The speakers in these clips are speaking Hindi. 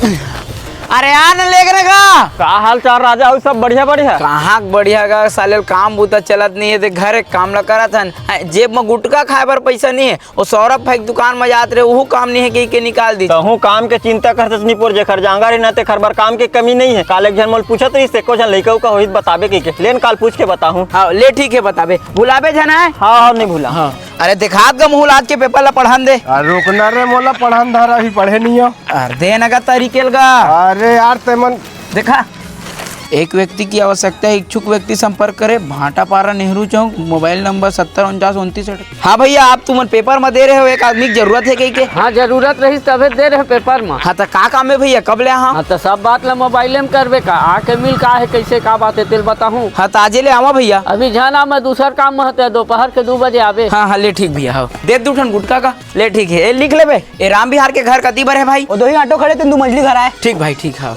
अरे यार न लेकर का हाल चाल राजा हो सब बढ़िया बढ़िया। कहाँ बढ़िया का साले काम बूता चलत नहीं है ते घर एक काम ला करत हन जेब में गुटका खाए पर पैसा नहीं है और सौरभ भाई दुकान में जात रहे वो काम नहीं है कि के निकाल दी कहूँ काम के चिंता करते नहीं पोर जेखर जांगा रे ना ते खरबर काम के कमी नहीं है। काले जन मोल पूछत रही से को जन लइका का होइत बताबे के लेन काल पूछ के बताऊं। हाँ ले ठीक है बताबे भुलाबे जन है। हाँ नहीं भूला। हाँ अरे दिखात का मुहल आज के पेपर ला पढ़न दे। रुकना रे मोला पढ़ान धारा ही पढ़े नहीं हो। अरे देना का तरीके का अरे यार तेमन देखा एक व्यक्ति की आवश्यकता है इच्छुक व्यक्ति संपर्क करे भाटापारा नेहरू चौक मोबाइल नंबर 704929। हाँ भैया आप तुम पेपर में दे रहे हो एक आदमी की जरूरत है कहीं के। हाँ जरूरत रही तबे दे रहे पेपर में। हाँ तो का काम है भैया कब ले हाँ हाँ तो सब बात ला मोबाइल में करबे का आके मिल का है कैसे का बात है तेल बताऊँ। हाँ तो आजे ले आवा भैया अभी जाना मैं दूसर काम में होता है दोपहर के 2 बजे आवे। हाँ हाँ ले ठीक भैया हाँ दे दू ठन गुटका का ले ठीक है ए, लिख ले बे ए राम बिहार के घर कती बर है भाई दो ही ऑटो खड़े 2 मंजिली घर आए। ठीक भाई ठीक है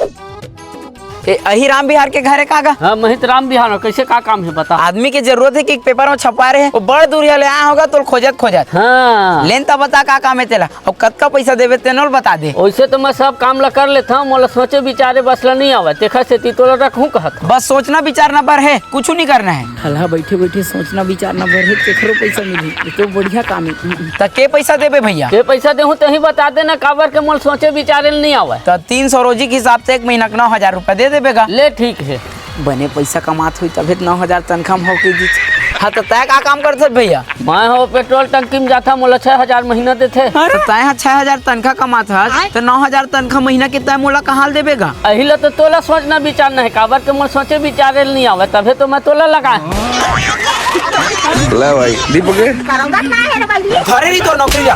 अही राम बिहार के घर है कागा। हाँ महित राम बिहार में कैसे का काम है बता। आदमी की जरूरत है कि पेपर में छपा रहे हैं वो बड़ दूर ले आया होगा तो खोजत हाँ लेन तब बता का काम है तेला और कतका पैसा देवे तेनोल बता दे। वैसे तो मैं सब काम ला कर लेता हूँ मोला सोचे विचारे बसला नहीं आवा देखा से तीतोला रखूँ कहत बस सोचना विचारना पर है कुछ नहीं करना है। हल्ला बैठे बैठे सोचना विचारना पर है केकरो पैसा मिली तो बढ़िया काम है। तो के पैसा देवे भैया के पैसा देहूँ तो ही बता देना काबर के मोल सोचे विचारे नहीं आवा। तो 300 रोजी के हिसाब से 1 महीना का 9,000 रुपया दे देगा। ले ठीक है बने पैसा कमात हुई तभी 9,000 तनख्वाह हो के दी। हाँ तो तय का काम करते भैया। मैं हो पेट्रोल टंकी में जाता मोला 6,000 महीना देते। तो तय 6,000 तनख्वाह कमाता है तो 9,000 तनख्वाह महीना के तय मोला कहाँ देवेगा। अहिला तो तोला सोचना विचारना है काबर के मोल सोचे विचारे नहीं आवे तभी तो मैं तोला लगा। ले भाई दीपक अरे नहीं तो नौकरी जा